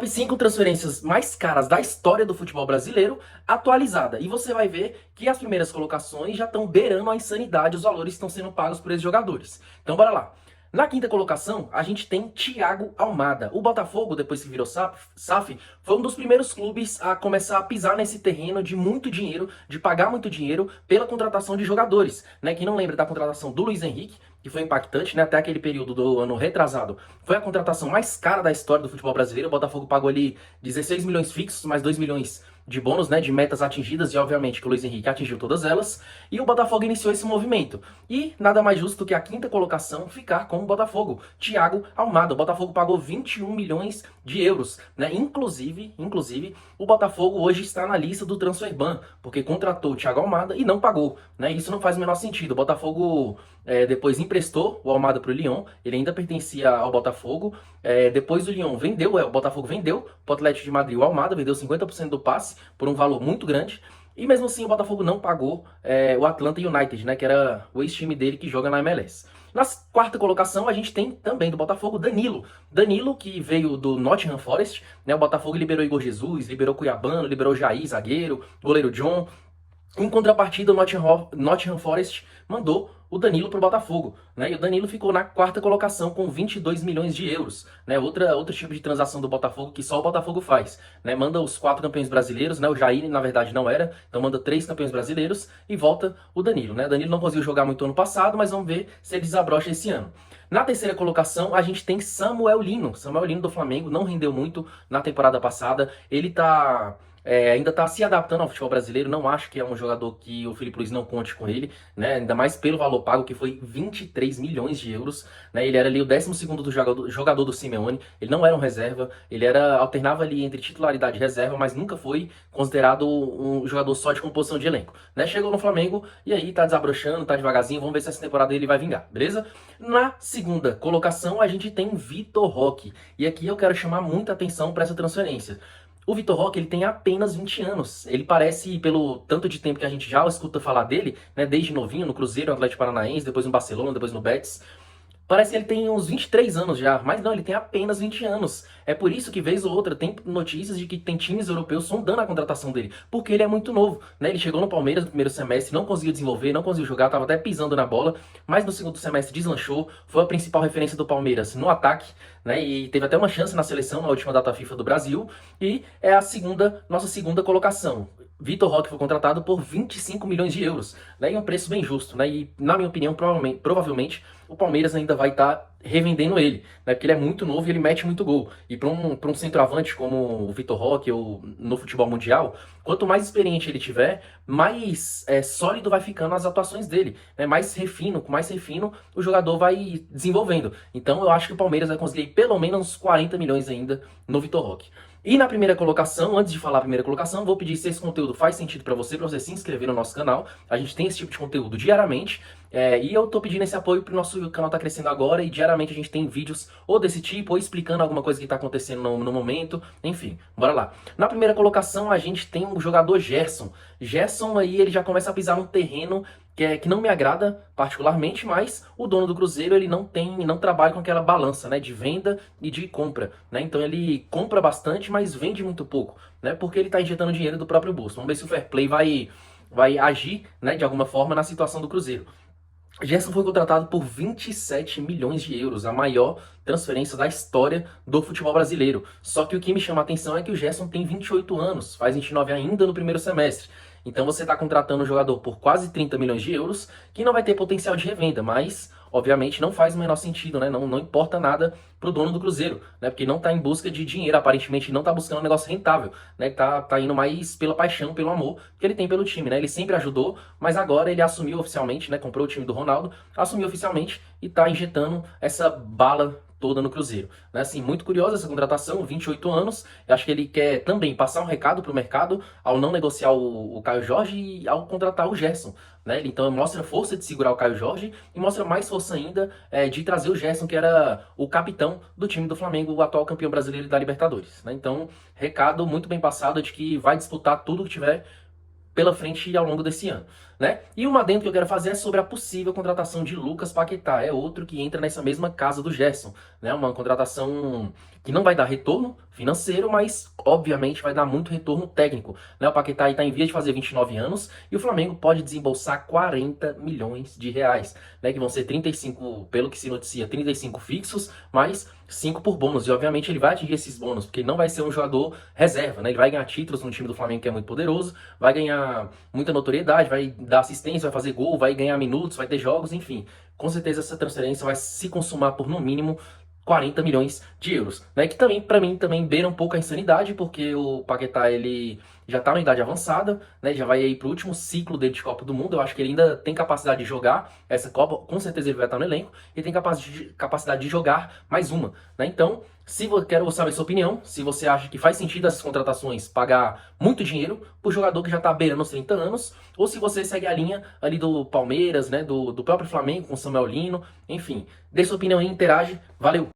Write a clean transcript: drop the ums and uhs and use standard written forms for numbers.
Top 5 transferências mais caras da história do futebol brasileiro, atualizada. E você vai ver que as primeiras colocações já estão beirando a insanidade, os valores que estão sendo pagos por esses jogadores. Então bora lá. Na quinta colocação, a gente tem Thiago Almada. O Botafogo, depois que virou SAF, foi um dos primeiros clubes a começar a pisar nesse terreno de muito dinheiro, de pagar muito dinheiro pela contratação de jogadores. Né? Quem não lembra da contratação do Luiz Henrique, que foi impactante, né? Até aquele período do ano retrasado, foi a contratação mais cara da história do futebol brasileiro. O Botafogo pagou ali 16 milhões fixos, mais 2 milhões de bônus, né, de metas atingidas, e obviamente que o Luiz Henrique atingiu todas elas, e o Botafogo iniciou esse movimento. E nada mais justo que a quinta colocação ficar com o Botafogo, Thiago Almada. O Botafogo pagou 21 milhões de euros, né? Inclusive, o Botafogo hoje está na lista do Transferban, porque contratou o Thiago Almada e não pagou, né? Isso não faz o menor sentido. O Botafogo depois emprestou o Almada para o Lyon, ele ainda pertencia ao Botafogo. Depois o Lyon vendeu, o Botafogo vendeu para o Atlético de Madrid o Almada, vendeu 50% do passe por um valor muito grande. E mesmo assim o Botafogo não pagou o Atlanta United, né, que era o ex-time dele que joga na MLS. Na quarta colocação, a gente tem também do Botafogo Danilo. Danilo, que veio do Nottingham Forest, né? O Botafogo liberou Igor Jesus, liberou Cuiabano, liberou Jair, zagueiro, goleiro John. Em contrapartida, o Nottingham Forest mandou o Danilo para o Botafogo, né? E o Danilo ficou na quarta colocação com 22 milhões de euros, né? Outro tipo de transação do Botafogo que só o Botafogo faz, né? Manda os 4 campeões brasileiros, né? O Jair, na verdade, não era, então manda 3 campeões brasileiros e volta o Danilo, né? O Danilo não conseguiu jogar muito ano passado, mas vamos ver se ele desabrocha esse ano. Na terceira colocação, a gente tem Samuel Lino. Samuel Lino do Flamengo não rendeu muito na temporada passada. Ele ainda está se adaptando ao futebol brasileiro. Não acho que é um jogador que o Filipe Luiz não conte com ele, né? Ainda mais pelo valor pago, que foi 23 milhões de euros. Né? Ele era ali o 12º jogador do Simeone. Ele não era um reserva. Ele alternava ali entre titularidade e reserva, mas nunca foi considerado um jogador só de composição de elenco. Né? Chegou no Flamengo e aí tá desabrochando, tá devagarzinho. Vamos ver se essa temporada ele vai vingar, beleza? Na segunda colocação, a gente tem Vitor Roque. E aqui eu quero chamar muita atenção para essa transferência. O Vitor Roque, ele tem apenas 20 anos. Ele parece, pelo tanto de tempo que a gente já escuta falar dele, né, desde novinho, no Cruzeiro, no Atlético Paranaense, depois no Barcelona, depois no Betis, parece que ele tem uns 23 anos já, mas não, ele tem apenas 20 anos. É por isso que, vez ou outra, tem notícias de que tem times europeus sondando a contratação dele, porque ele é muito novo, né? Ele chegou no Palmeiras no primeiro semestre, não conseguiu desenvolver, não conseguiu jogar, estava até pisando na bola, mas no segundo semestre deslanchou, foi a principal referência do Palmeiras no ataque, né? E teve até uma chance na seleção na última data FIFA do Brasil, e é nossa segunda colocação. Vitor Roque foi contratado por 25 milhões de euros, né, e um preço bem justo, né, e na minha opinião, provavelmente o Palmeiras ainda vai estar revendendo ele, né, porque ele é muito novo e ele mete muito gol. E para um centroavante como o Vitor Roque ou no futebol mundial, quanto mais experiente ele tiver, mais sólido vai ficando as atuações dele, né, com mais refino o jogador vai desenvolvendo. Então eu acho que o Palmeiras vai conseguir pelo menos 40 milhões ainda no Vitor Roque. E na primeira colocação, antes de falar a primeira colocação, vou pedir se esse conteúdo faz sentido para você se inscrever no nosso canal. A gente tem esse tipo de conteúdo diariamente. E eu tô pedindo esse apoio pro nosso canal tá crescendo agora, e diariamente a gente tem vídeos ou desse tipo, ou explicando alguma coisa que tá acontecendo no momento, enfim, bora lá. Na primeira colocação a gente tem o jogador Gerson. Gerson aí, ele já começa a pisar num terreno que não me agrada particularmente, mas o dono do Cruzeiro, ele não trabalha com aquela balança, né, de venda e de compra, né? Então ele compra bastante, mas vende muito pouco, né? Porque ele tá injetando dinheiro do próprio bolso. Vamos ver se o Fair Play vai agir, né, de alguma forma na situação do Cruzeiro. Gerson foi contratado por 27 milhões de euros, a maior transferência da história do futebol brasileiro. Só que o que me chama a atenção é que o Gerson tem 28 anos, faz 29 ainda no primeiro semestre. Então você está contratando um jogador por quase 30 milhões de euros, que não vai ter potencial de revenda, mas obviamente não faz o menor sentido, né? Não importa nada pro dono do Cruzeiro, né? Porque não está em busca de dinheiro, aparentemente não está buscando um negócio rentável, né? Tá indo mais pela paixão, pelo amor que ele tem pelo time, né? Ele sempre ajudou, mas agora ele assumiu oficialmente, né? Comprou o time do Ronaldo, assumiu oficialmente e está injetando essa bala toda no Cruzeiro, né? Assim, muito curiosa essa contratação, 28 anos. Eu acho que ele quer também passar um recado pro mercado ao não negociar o Caio Jorge e ao contratar o Gerson, né? Ele então mostra força de segurar o Caio Jorge e mostra mais força ainda de trazer o Gerson, que era o capitão do time do Flamengo, o atual campeão brasileiro da Libertadores, né? Então, recado muito bem passado de que vai disputar tudo que tiver pela frente ao longo desse ano. né? E uma adendo que eu quero fazer é sobre a possível contratação de Lucas Paquetá. É outro que entra nessa mesma casa do Gerson, né? Uma contratação que não vai dar retorno financeiro, mas obviamente vai dar muito retorno técnico, né? O Paquetá está em via de fazer 29 anos e o Flamengo pode desembolsar 40 milhões de reais, né? Que vão ser 35, pelo que se noticia, 35 fixos, mais 5 por bônus. E obviamente ele vai atingir esses bônus, porque ele não vai ser um jogador reserva, né? Ele vai ganhar títulos no time do Flamengo, que é muito poderoso, vai ganhar muita notoriedade, vai dar assistência, vai fazer gol, vai ganhar minutos, vai ter jogos, enfim. Com certeza essa transferência vai se consumar por no mínimo 40 milhões de euros, né? Que também, para mim, também beira um pouco a insanidade, porque o Paquetá, ele já tá na idade avançada, né? Já vai aí pro último ciclo dele de Copa do Mundo. Eu acho que ele ainda tem capacidade de jogar essa Copa, com certeza ele vai estar no elenco, e tem capacidade de jogar mais uma, né? Então, quero saber sua opinião, se você acha que faz sentido essas contratações pagar muito dinheiro por jogador que já tá beirando os 30 anos, ou se você segue a linha ali do Palmeiras, né? Do próprio Flamengo com o Samuel Lino, enfim. Dê sua opinião aí, interage. Valeu!